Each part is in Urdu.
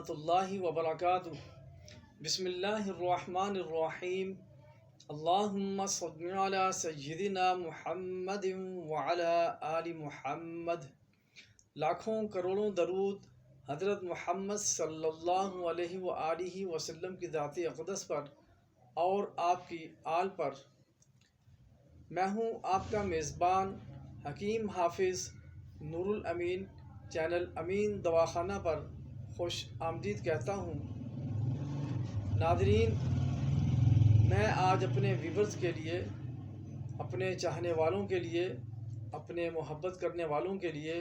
ورحمۃ اللہ وبرکاتہ۔ بسم اللہ الرحمن الرحیم۔ اللہم صل علی سیدنا محمد وعلی آل محمد۔ لاکھوں کروڑوں درود حضرت محمد صلی اللہ علیہ وآلہ وسلم کی ذات اقدس پر اور آپ کی آل پر۔ میں ہوں آپ کا میزبان حکیم حافظ نور الامین، چینل امین دواخانہ پر خوش آمدید کہتا ہوں۔ ناظرین، میں آج اپنے ویورز کے لیے، اپنے چاہنے والوں کے لیے، اپنے محبت کرنے والوں کے لیے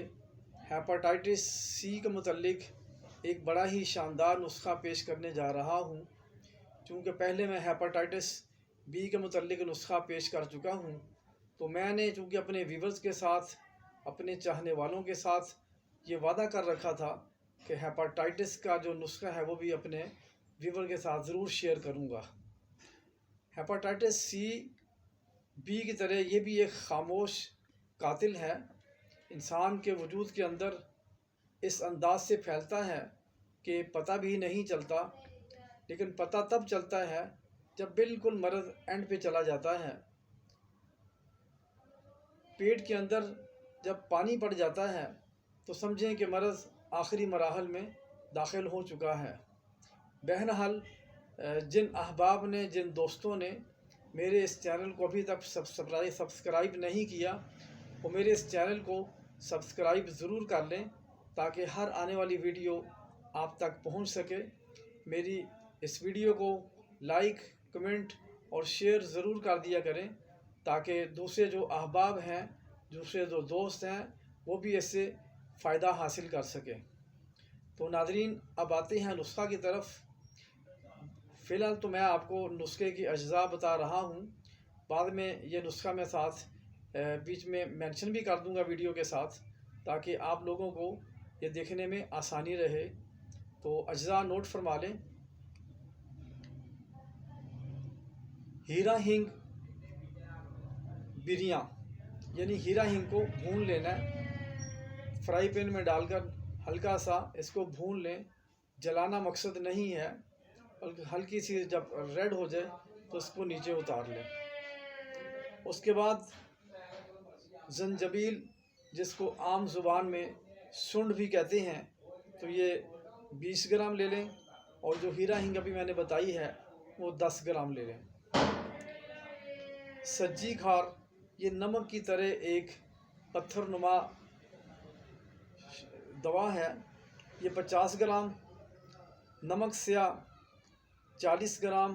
ہیپاٹائٹس سی کے متعلق ایک بڑا ہی شاندار نسخہ پیش کرنے جا رہا ہوں۔ چونکہ پہلے میں ہیپاٹائٹس بی کے متعلق نسخہ پیش کر چکا ہوں، تو میں نے چونکہ اپنے ویورز کے ساتھ، اپنے چاہنے والوں کے ساتھ یہ وعدہ کر رکھا تھا کہ ہیپاٹائٹس کا جو نسخہ ہے وہ بھی اپنے ویور کے ساتھ ضرور شیئر کروں گا۔ ہیپاٹائٹس سی بی کی طرح یہ بھی ایک خاموش قاتل ہے۔ انسان کے وجود کے اندر اس انداز سے پھیلتا ہے کہ پتہ بھی نہیں چلتا، لیکن پتہ تب چلتا ہے جب بالکل مرض اینڈ پہ چلا جاتا ہے۔ پیٹ کے اندر جب پانی پڑ جاتا ہے تو سمجھیں کہ مرض آخری مراحل میں داخل ہو چکا ہے۔ بہرحال جن احباب نے، جن دوستوں نے میرے اس چینل کو ابھی تک سبسکرائب نہیں کیا، وہ میرے اس چینل کو سبسکرائب ضرور کر لیں تاکہ ہر آنے والی ویڈیو آپ تک پہنچ سکے۔ میری اس ویڈیو کو لائک، کمنٹ اور شیئر ضرور کر دیا کریں تاکہ دوسرے جو احباب ہیں، دوسرے جو دوست ہیں، وہ بھی اس سے فائدہ حاصل کر سکیں۔ تو ناظرین، اب آتے ہیں نسخہ کی طرف۔ فی الحال تو میں آپ کو نسخے کی اجزاء بتا رہا ہوں، بعد میں یہ نسخہ میں ساتھ بیچ میں مینشن بھی کر دوں گا ویڈیو کے ساتھ تاکہ آپ لوگوں کو یہ دیکھنے میں آسانی رہے۔ تو اجزاء نوٹ فرما لیں۔ ہیرا ہنگ بریاں، یعنی ہیرا ہنگ کو بھون لینا ہے، فرائی پین میں ڈال کر ہلکا سا اس کو بھون لیں۔ جلانا مقصد نہیں ہے، بلکہ ہلکی سی جب ریڈ ہو جائے تو اس کو نیچے اتار لیں۔ اس کے بعد زنجبیل، جس کو عام زبان میں سنڈ بھی کہتے ہیں، تو یہ 20 گرام لے لیں، اور جو ہیرا ہنگ ابھی میں نے بتائی ہے وہ 10 گرام لے لیں۔ سجی کھار، یہ نمک کی طرح ایک پتھر نما دوا ہے، یہ 50 گرام۔ نمک سیاہ 40 گرام۔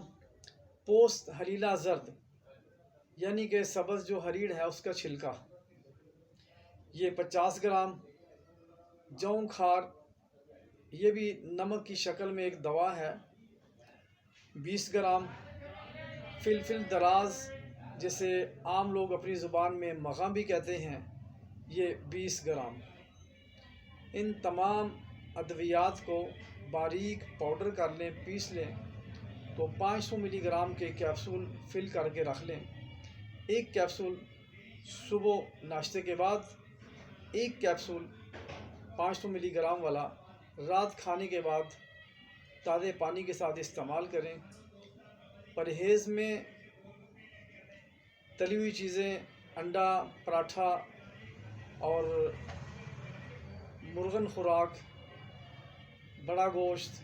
پوست ہلیلا زرد، یعنی کہ سبز جو ہریڑ ہے اس کا چھلکا، یہ 50 گرام۔ جون کھار، یہ بھی نمک کی شکل میں ایک دوا ہے، 20 گرام۔ فلفل دراز، جسے عام لوگ اپنی زبان میں مغاں بھی کہتے ہیں، یہ 20 گرام۔ ان تمام ادویات کو باریک پاؤڈر کر لیں، پیس لیں، تو 500 ملی گرام کے کیپسول فل کر کے رکھ لیں۔ ایک کیپسول صبح ناشتے کے بعد، ایک کیپسول 500 ملی گرام والا رات کھانے کے بعد تازے پانی کے ساتھ استعمال کریں۔ پرہیز میں تلی ہوئی چیزیں، انڈا، پراٹھا اور مرغن خوراک، بڑا گوشت،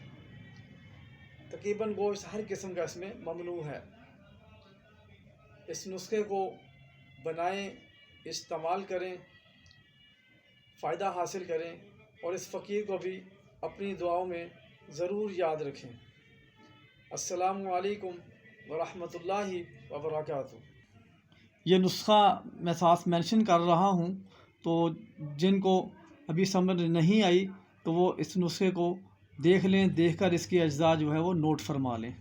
تقریباً گوشت ہر قسم کا اس میں ممنوع ہے۔ اس نسخے کو بنائیں، استعمال کریں، فائدہ حاصل کریں، اور اس فقیر کو بھی اپنی دعاؤں میں ضرور یاد رکھیں۔ السلام علیکم ورحمۃ اللہ وبرکاتہ۔ یہ نسخہ میں ساتھ مینشن کر رہا ہوں، تو جن کو ابھی سمجھ نہیں آئی تو وہ اس نسخے کو دیکھ لیں، دیکھ کر اس کی اجزاء جو ہے وہ نوٹ فرما لیں۔